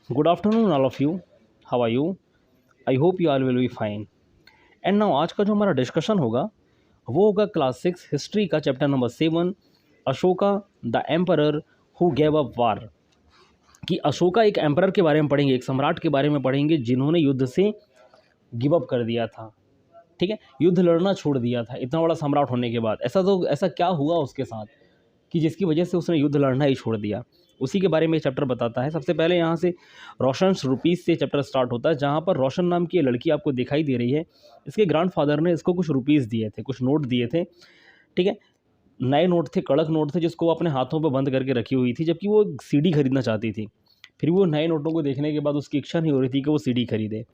Good afternoon, all of you. How are you? I hope you all will be fine. And now आज का जो हमारा discussion होगा वो होगा क्लास 6 हिस्ट्री का chapter number 7, Ashoka the emperor who gave up war. कि अशोका एक एम्परर के बारे में पढ़ेंगे, एक सम्राट के बारे में पढ़ेंगे जिन्होंने युद्ध से गिव अप कर दिया था। ठीक है, युद्ध लड़ना छोड़ दिया था इतना बड़ा सम्राट होने के बाद। ऐसा क्या हुआ उसके साथ कि जिसकी वजह से उसने युद्ध लड़ना ही छोड़ दिया, उसी के बारे में चैप्टर बताता है। सबसे पहले यहाँ से रोशन रुपीज़ से चैप्टर स्टार्ट होता है, जहाँ पर रोशन नाम की ये लड़की आपको दिखाई दे रही है। इसके ग्रैंडफादर ने इसको कुछ रुपीज़ दिए थे, कुछ नोट दिए थे। ठीक है, नए नोट थे, कड़क नोट थे, जिसको वो अपने हाथों पर बंद करके रखी हुई थी, जबकि वो सीडी खरीदना चाहती थी। फिर वो नए नोटों को देखने के बाद उसकी इच्छा नहीं हो रही थी कि वो सीडी खरीदे।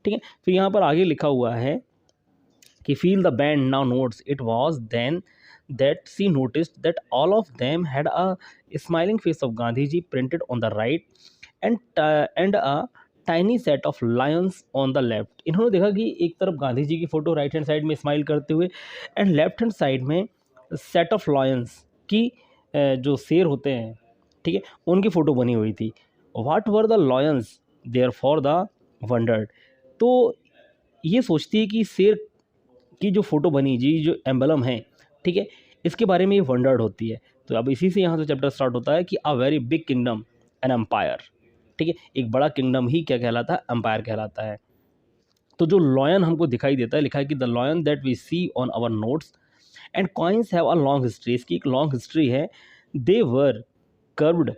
ठीक है, फिर यहाँ पर आगे लिखा हुआ है कि feel the band now notes it was then that she noticed that all of them had a smiling face of Gandhiji printed on the right and a tiny set of lions on the left। इन्होंने देखा कि एक तरफ गांधी जी की photo right hand side में smile करते हुए and left hand side में सेट ऑफ लॉयंस की जो शेर होते हैं, ठीक है, उनकी फ़ोटो बनी हुई थी। What were the lions there for the wondered. तो ये सोचती है कि शेर की जो फ़ोटो बनी जी, जो एम्बलम है, ठीक है, इसके बारे में ये वंडर्ड होती है। तो अब इसी से यहाँ से चैप्टर स्टार्ट होता है कि a very big kingdom an empire. ठीक है, एक बड़ा किंगडम ही क्या कहलाता है? एम्पायर कहलाता है। तो जो लॉयन हमको दिखाई देता है, लिखा है कि the lion that we see on our notes and coins have a long history. इसकी एक लॉन्ग हिस्ट्री है। They were carved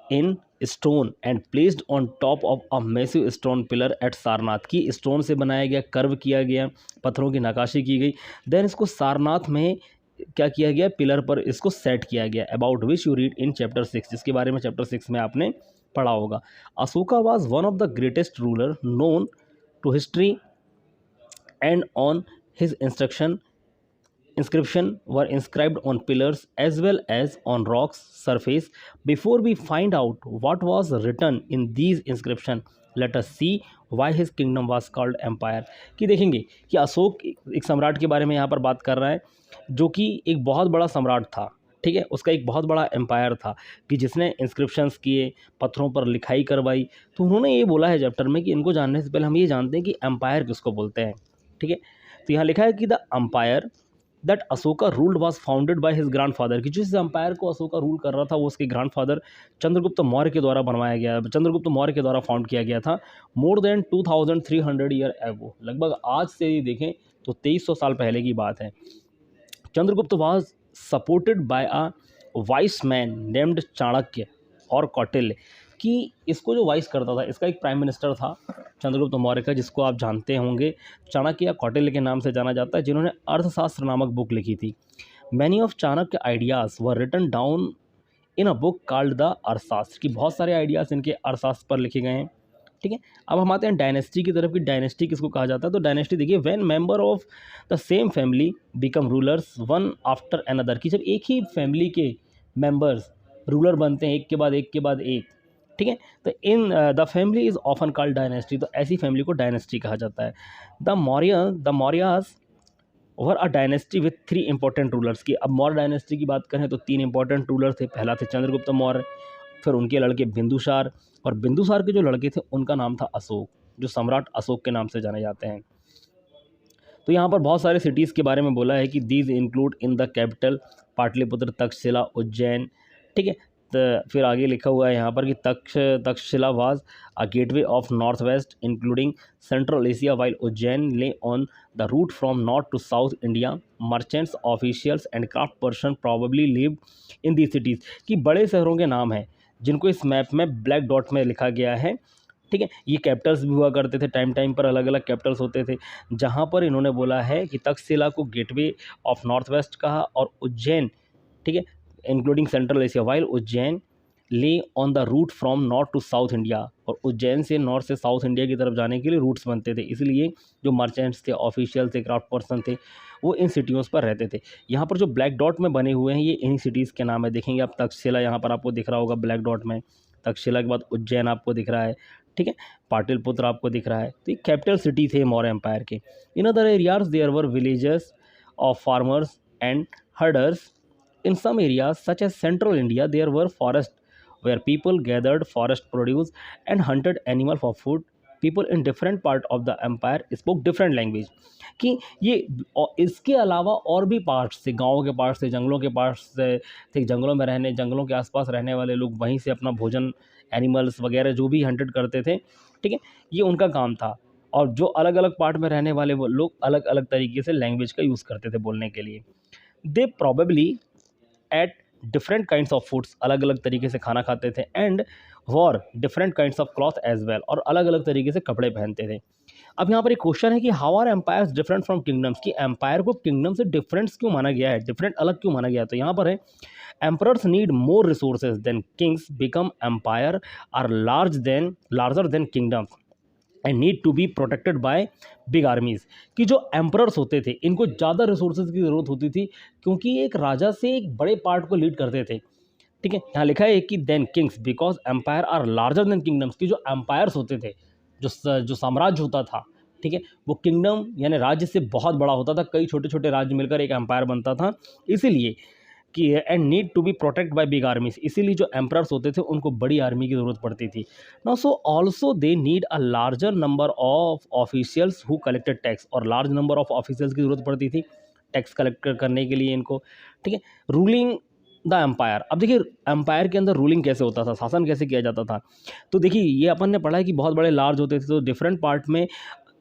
in stone and placed on top of a massive stone pillar at Sarnath. की stone से बनाया गया, curve किया गया, पत्थरों की नक्काशी की गई। देन इसको सारनाथ में क्या किया गया? पिलर पर इसको सेट किया गया। About which you read in chapter 6, जिसके बारे में चैप्टर 6 में आपने पढ़ा होगा। Ashoka was one of the greatest ruler known to history and on his instruction inscription were inscribed on pillars as well as on rocks surface. Before we find out what was written in these inscription, let us see why his kingdom was called empire। कि देखेंगे कि अशोक एक सम्राट के बारे में यहाँ पर बात कर रहा है, जो कि एक बहुत बड़ा सम्राट था। ठीक है, उसका एक बहुत बड़ा एम्पायर था कि जिसने इंस्क्रिप्शंस किए, पत्थरों पर लिखाई करवाई। तो उन्होंने ये बोला है चैप्टर में कि इनको जानने से पहले हम ये जानते हैं कि एम्पायर किसको बोलते हैं। ठीक है, तो यहाँ लिखा है कि the empire that Ashoka ruled was founded by his grandfather. कि जिस एम्पायर को अशोका रूल कर रहा था वो उसके ग्रैंडफादर चंद्रगुप्त मौर्य के द्वारा बनवाया गया, चंद्रगुप्त मौर्य के द्वारा फाउंड किया गया था। मोर देन 2300 ईयर एगो, लगभग आज से ही देखें तो 2300 साल पहले की बात है। Chandragupta was supported by a vice man named Chanakya और कौटिल्य। कि इसको जो वाइस करता था, इसका एक प्राइम मिनिस्टर था चंद्रगुप्त मौर्य का, जिसको आप जानते होंगे चाणक्य या कौटिल्य के नाम से जाना जाता है, जिन्होंने अर्थशास्त्र नामक बुक लिखी थी। Many of Chanakya ideas were written down in a book called the Arthashastra. की बहुत सारे आइडियाज़ इनके अर्थशास्त्र पर लिखे गए हैं। ठीक है, अब हम आते हैं डायनेस्टी की तरफ। कि डायनेस्टी किसको कहा जाता है? तो डायनेस्टी देखिए, when member of the same family become rulers one after another. कि जब एक ही फैमिली के मेंबर्स रूलर बनते हैं, एक के बाद एक के बाद एक। ठीक है, तो in the family is often called dynasty. तो ऐसी फैमिली को डायनेस्टी कहा जाता है। The Mauryas were a dynasty with 3 important rulers. की अब मौर्य डायनेस्टी की बात करें तो 3 इंपॉर्टेंट रूलर थे। पहला थे चंद्रगुप्त मौर्य, फिर उनके लड़के बिंदुसार, और बिंदुसार के जो लड़के थे उनका नाम था अशोक, जो सम्राट अशोक के नाम से जाने जाते हैं। तो यहाँ पर बहुत सारे सिटीज़ के बारे में बोला है कि these include in the capital Pataliputra, Takshashila, Ujjain. ठीक है, तो फिर आगे लिखा हुआ है यहाँ पर कि Takshashila was a gateway of north west including central Asia, while Ujjain lay on the route from north to south India. Merchants, officials and craft person probably live in the cities. कि बड़े शहरों के नाम हैं जिनको इस मैप में ब्लैक डॉट में लिखा गया है। ठीक है, ये कैपिटल्स भी हुआ करते थे, टाइम टाइम पर अलग अलग कैपिटल्स होते थे। जहाँ पर इन्होंने बोला है कि तक्षशिला को गेटवे ऑफ नॉर्थ वेस्ट कहा, और उज्जैन, ठीक है, including central Asia, while Ujjain lay on the route from north to south India. और उज्जैन से नॉर्थ से साउथ इंडिया की तरफ जाने के लिए रूट्स बनते थे, इसलिए जो मर्चेंट्स थे, ऑफिशियल थे, क्राफ्ट पर्सन थे, वो इन सिटियों पर रहते थे। यहाँ पर जो ब्लैक डॉट में बने हुए हैं ये इन्हीं सिटीज़ के नाम है। देखेंगे आप तक्षशिला यहाँ पर आपको दिख रहा होगा ब्लैक डॉट में, तक्षशिला के बाद उज्जैन आपको दिख रहा है। ठीक है, पाटलिपुत्र आपको दिख रहा है। तो ये कैपिटल सिटी थे मौर्य एम्पायर के। In other areas there were villages of farmers and herders. In some areas such as central India there were forests where people gathered forest produce and hunted animal for food. People in different part of the empire spoke different language. कि ये इसके अलावा और भी parts थे, गाँव के parts थे, जंगलों के पार्ट्स थे, जंगलों में रहने, जंगलों के आसपास रहने वाले लोग वहीं से अपना भोजन, एनिमल्स वगैरह जो भी हंटेड करते थे, ठीक है, ये उनका काम था। और जो अलग अलग पार्ट में रहने वाले वो लोग अलग अलग तरीके से लैंग्वेज का यूज़ करते थे बोलने के लिए। They probably ate different kinds of foods, अलग अलग तरीके से खाना खाते थे, and wore different kinds of cloth as well, और अलग अलग तरीके से कपड़े पहनते थे। अब यहाँ पर एक क्वेश्चन है कि how are empires different from kingdoms, कि एम्पायर को किंगडम से डिफरेंट क्यों माना गया है, डिफरेंट अलग क्यों माना गया है। तो यहाँ पर है emperors need more resources than kings become empire are larger than kingdoms and need to be protected by big armies, कि जो एम्परर्स होते थे इनको ज़्यादा रिसोर्सेज की ज़रूरत होती थी क्योंकि एक राजा से एक बड़े पार्ट को लीड करते थे, ठीक है। यहाँ लिखा है कि than kings because empire are larger than kingdoms, की जो एम्पायर्स होते थे, जो साम्राज्य होता था, ठीक है, वो किंगडम यानी राज्य से बहुत बड़ा होता था, कई छोटे छोटे राज्य मिलकर एक एम्पायर बनता था, इसीलिए कि and need to be protect by big armies, इसीलिए जो एम्परर्स होते थे उनको बड़ी आर्मी की ज़रूरत पड़ती थी। Now so also they need a larger number of officials who collected tax, और लार्ज नंबर ऑफ ऑफिशियल्स की ज़रूरत पड़ती थी टैक्स कलेक्ट करने के लिए इनको, ठीक है। रूलिंग द एम्पायर, अब देखिए एम्पायर के अंदर रूलिंग कैसे होता था, शासन कैसे किया जाता था। तो देखिए ये अपन ने पढ़ा है कि बहुत बड़े लार्ज होते थे, तो डिफरेंट पार्ट में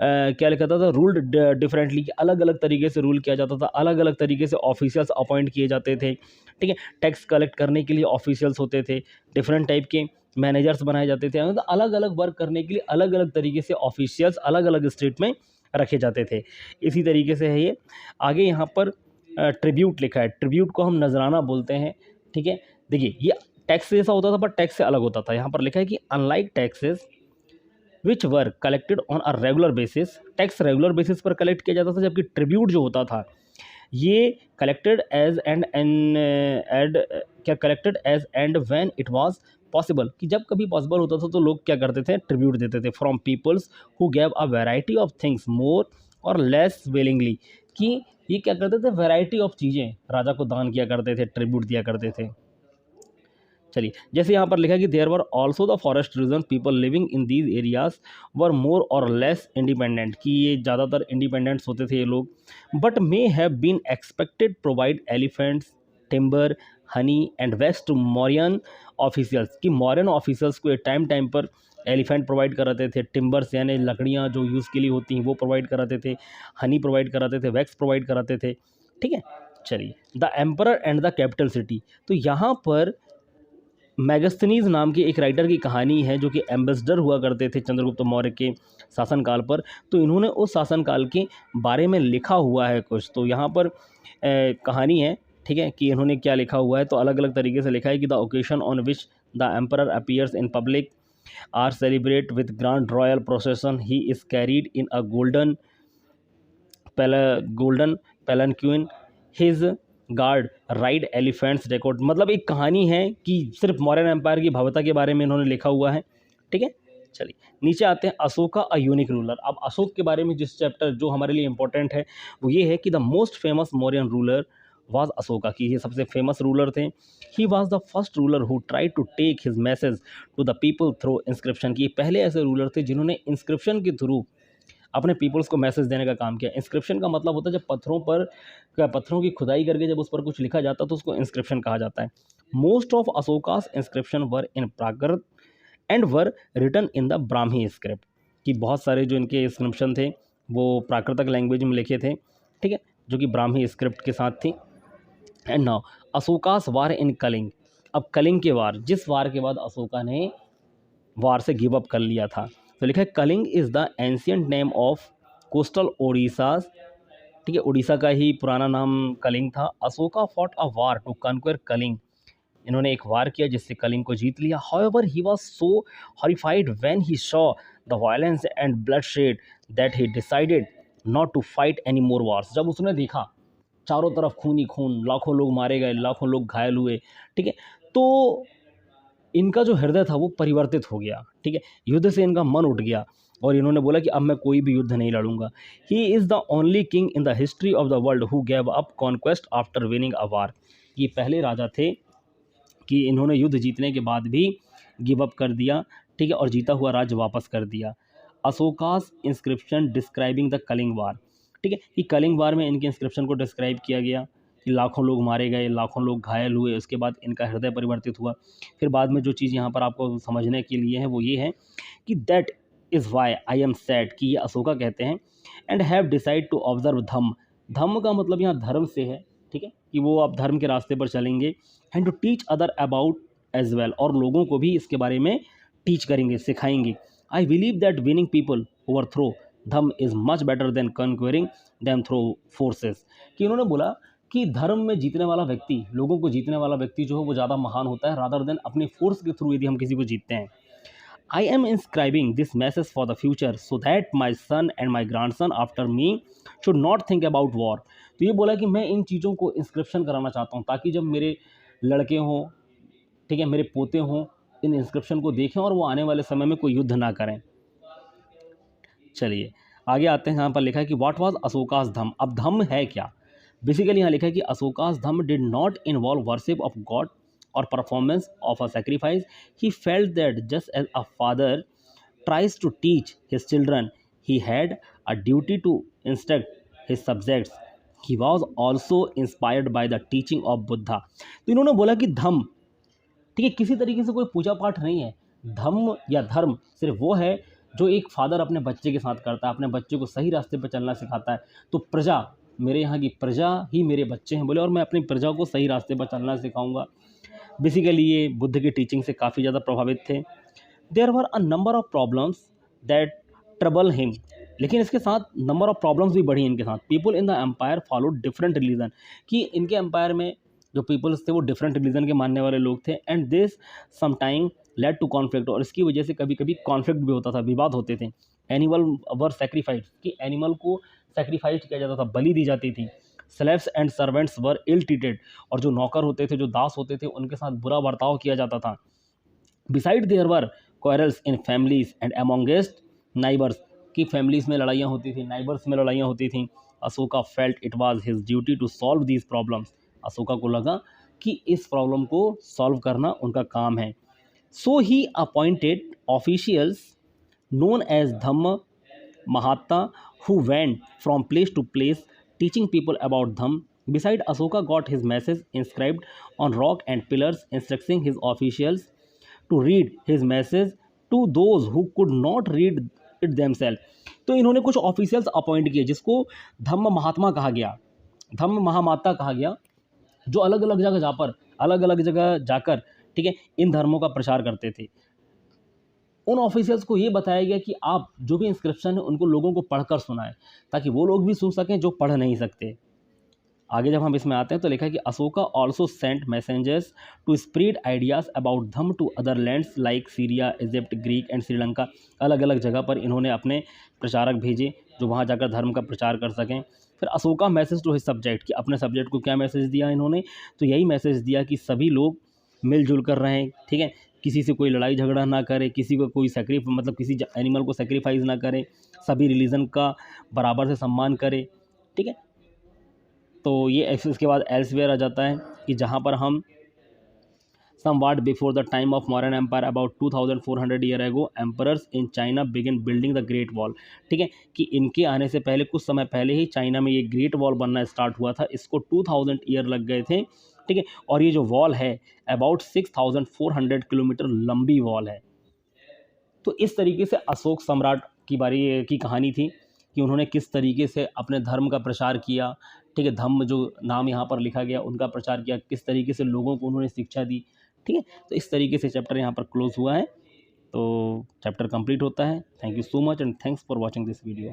क्या लिखा था, रूल्ड डिफरेंटली, अलग अलग तरीके से रूल किया जाता था, अलग अलग तरीके से ऑफिशियल्स अपॉइंट किए जाते थे, ठीक है। टैक्स कलेक्ट करने के लिए ऑफिशियल्स होते थे, डिफरेंट टाइप के मैनेजर्स बनाए जाते थे, मतलब अलग अलग वर्क करने के लिए अलग अलग तरीके से ऑफिशियल्स अलग अलग स्टेट में रखे जाते थे। इसी तरीके से है ये। आगे यहाँ पर ट्रिब्यूट लिखा है, ट्रिब्यूट को हम नजराना बोलते हैं, ठीक है। देखिए ये टैक्स जैसा होता था पर टैक्स से अलग होता था। यहाँ पर लिखा है कि unlike taxes which were collected on a regular basis, tax regular basis पर कलेक्ट किया जाता था, जबकि ट्रिब्यूट जो होता था ये कलेक्टेड एज एंड क्या collected as and when it was possible, कि जब कभी पॉसिबल होता था तो लोग क्या करते थे, ट्रिब्यूट देते थे, from peoples who gave a variety of things more और लेस विलिंगली, कि ये क्या करते थे, वैरायटी ऑफ चीज़ें राजा को दान किया करते थे, ट्रिब्यूट दिया करते थे। चलिए जैसे यहाँ पर लिखा है कि there were also the forest region people living in these areas were more और लेस इंडिपेंडेंट, कि ये ज़्यादातर इंडिपेंडेंट्स होते थे ये लोग, but may have been expected provide elephants timber honey and waste to Mauryan officials, कि मौर्यन ऑफिशियल्स को टाइम टाइम पर एलिफेंट प्रोवाइड कराते थे, टिम्बर्स यानी लकड़ियाँ जो यूज़ के लिए होती हैं वो प्रोवाइड कराते थे, हनी प्रोवाइड कराते थे, वैक्स प्रोवाइड कराते थे, ठीक है। चलिए the emperor and the capital city, तो यहाँ पर मैगस्थनीज नाम के एक राइटर की कहानी है जो कि एम्बेसडर हुआ करते थे चंद्रगुप्त मौर्य के शासनकाल पर, तो इन्होंने उस शासनकाल के बारे में लिखा हुआ है कुछ। तो यहाँ पर कहानी है, ठीक है, कि इन्होंने क्या लिखा हुआ है, तो अलग अलग तरीके से लिखा है कि the occasion on which the emperor appears in public are celebrate with grand royal procession, he is carried in a golden palanquin, his guard ride elephants decorated, मतलब एक कहानी है कि सिर्फ मौर्यन एम्पायर की भव्यता के बारे में इन्होंने लिखा हुआ है, ठीक है। चलिए नीचे आते हैं, अशोका अ यूनिक रूलर। अब अशोक के बारे में जिस चैप्टर जो हमारे लिए इंपॉर्टेंट है वो ये है कि the most famous Mauryan ruler was Ashoka, की ये सबसे फेमस रूलर थे। He was the first ruler who try to take his message to the people through inscription, की पहले ऐसे रूलर थे जिन्होंने इंस्क्रिप्शन के थ्रू अपने पीपल्स को मैसेज देने का काम किया। इंस्क्रिप्शन का मतलब होता है जब पत्थरों की खुदाई करके जब उस पर कुछ लिखा जाता है तो उसको इंस्क्रिप्शन कहा जाता है। Most of Ashoka's inscription were in Prakrit and were written in the Brahmi script, कि बहुत सारे जो इनके इंस्क्रिप्शन थे वो प्राकृतिक लैंग्वेज में लिखे थे, ठीक है, जो कि ब्राह्मी स्क्रिप्ट के साथ थी। एंड नाउ अशोकास वार इन कलिंग, अब कलिंग के वार, जिस वार के बाद अशोका ने वार से गिव अप कर लिया था, तो लिखा है Kalinga is the ancient name of coastal Odisha's, ठीक है, उड़ीसा का ही पुराना नाम कलिंग था। Ashoka fought a war to conquer Kalinga, इन्होंने एक वार किया जिससे कलिंग को जीत लिया। However he was so horrified when he saw the violence and bloodshed that he decided not to fight any more wars, जब उसने देखा चारों तरफ खून ही खून, लाखों लोग मारे गए, लाखों लोग घायल हुए, ठीक है, तो इनका जो हृदय था वो परिवर्तित हो गया, ठीक है, युद्ध से इनका मन उठ गया और इन्होंने बोला कि अब मैं कोई भी युद्ध नहीं लड़ूंगा। He is the only king in the history of the world who gave up conquest after winning a war, ये पहले राजा थे कि इन्होंने युद्ध जीतने के बाद भी गिव अप कर दिया, ठीक है, और जीता हुआ राज्य वापस कर दिया। अशोकास इंस्क्रिप्शन डिस्क्राइबिंग द कलिंग वार, ठीक है, कि कलिंग वार में इनके इंस्क्रिप्शन को डिस्क्राइब किया गया कि लाखों लोग मारे गए, लाखों लोग घायल हुए, उसके बाद इनका हृदय परिवर्तित हुआ। फिर बाद में जो चीज़ यहाँ पर आपको समझने के लिए है वो ये है कि that is why I am sad, कि ये अशोका कहते हैं, and have decide to observe dhamma. Dhamma का मतलब यहाँ धर्म से है, ठीक है, कि वो आप धर्म के रास्ते पर चलेंगे, and to teach other about as well, और लोगों को भी इसके बारे में टीच करेंगे, सिखाएंगे। I believe that winning people over through dhamma is much better than conquering them through forces, कि उन्होंने बोला कि धर्म में जीतने वाला व्यक्ति, लोगों को जीतने वाला व्यक्ति जो है वो ज़्यादा महान होता है रादर देन अपनी फोर्स के थ्रू यदि हम किसी को जीतते हैं। I am inscribing this message for the future so that my son and my grandson after me should not think about war। तो ये बोला कि मैं इन चीज़ों को इंस्क्रिप्शन कराना चाहता हूँ ताकि जब मेरे लड़के हों, ठीक है, मेरे पोते हों, इन इंस्क्रिप्शन को देखें और वो आने वाले समय में कोई युद्ध ना करें। चलिए आगे आते हैं। यहाँ पर लिखा है कि व्हाट वाज अशोकास धम्म। अब धम्म है क्या? बेसिकली यहाँ लिखा है कि Ashoka's dhamma did not involve worship of god or performance of a sacrifice. He felt that just as a father tries to teach his children, he had a duty to instruct his subjects. He was also inspired by the teaching of Buddha। तो इन्होंने बोला कि धम्म, ठीक है, किसी तरीके से कोई पूजा पाठ नहीं है। धम्म या धर्म सिर्फ वो है जो एक फादर अपने बच्चे के साथ करता है, अपने बच्चे को सही रास्ते पर चलना सिखाता है। तो प्रजा, मेरे यहाँ की प्रजा ही मेरे बच्चे हैं बोले, और मैं अपनी प्रजा को सही रास्ते पर चलना सिखाऊंगा। बेसिकली ये बुद्ध की टीचिंग से काफ़ी ज़्यादा प्रभावित थे। There were a number of problems that trouble him, लेकिन इसके साथ नंबर ऑफ प्रॉब्लम्स भी बढ़ी इनके साथ। People in the empire follow different religion, कि इनके एम्पायर में जो पीपल्स थे वो डिफरेंट रिलीजन के मानने वाले लोग थे। And this sometime led to conflict, और इसकी वजह से कभी कभी कॉन्फ्लिक्ट भी होता था, विवाद होते थे। एनिमल वर सेक्रीफाइस, कि एनिमल को सेक्रीफाइस किया जाता था, बलि दी जाती थी। Slaves and servants were ill treated, और जो नौकर होते थे, जो दास होते थे, उनके साथ बुरा बर्ताव किया जाता था। Besides there were quarrels in families and amongst neighbours, की फैमिलीज में लड़ाइयाँ होती थी, नाइबर्स में लड़ाइयाँ होती थी। Ashoka felt it was his duty to solve these problems, Ashoka को लगा कि इस प्रॉब्लम को सॉल्व करना उनका काम है। So he appointed officials known as Dhamma Mahatta who went from place to place teaching people about Dhamm. Beside, Ashoka got his message inscribed on rock and pillars, instructing his officials to read his message to those who could not read it themselves। तो इन्होंने कुछ officials appoint किए जिसको धम्म महात्मा कहा गया, धम्म महामाता कहा गया, जो अलग अलग जगह जाकर, ठीक है, इन धर्मों का प्रचार करते थे। उन ऑफिसर्स को ये बताया गया कि आप जो भी इंस्क्रिप्शन है उनको लोगों को पढ़कर सुनाएं ताकि वो लोग भी सुन सकें जो पढ़ नहीं सकते। आगे जब हम इसमें आते हैं तो लिखा है कि Ashoka also sent messengers to spread ideas about dhamma to other lands like Syria, Egypt, Greek and Sri Lanka. अलग अलग जगह पर इन्होंने अपने प्रचारक भेजे जो वहाँ जाकर धर्म का प्रचार कर सकें। फिर Ashoka message to his subject, कि अपने सब्जेक्ट को क्या मैसेज दिया इन्होंने, तो यही मैसेज दिया कि सभी लोग मिलजुल कर रहें, ठीक है, किसी से कोई लड़ाई झगड़ा ना करे, किसी को कोई मतलब किसी एनिमल को सेक्रीफाइस ना करे, सभी रिलीजन का बराबर से सम्मान करे, ठीक है। तो ये इसके बाद एल्सवेयर आ जाता है कि जहाँ पर हम somewhat before the time of modern empire about 2400 year ago emperors in China began building the great wall। ठीक है, कि इनके आने से पहले कुछ समय पहले ही चाइना में ये ग्रेट वॉल बनना स्टार्ट हुआ था। इसको 2000 ईयर लग गए थे, ठीक है, और ये जो वॉल है अबाउट 6400 किलोमीटर लंबी वॉल है। तो इस तरीके से अशोक सम्राट की बारी की कहानी थी कि उन्होंने किस तरीके से अपने धर्म का प्रचार किया, ठीक है, धम्म जो नाम यहाँ पर लिखा गया उनका प्रचार किया, किस तरीके से लोगों को उन्होंने शिक्षा दी, ठीक है। तो इस तरीके से चैप्टर यहाँ पर क्लोज हुआ है, तो चैप्टर कंप्लीट होता है। Thank you so much and thanks for watching this video.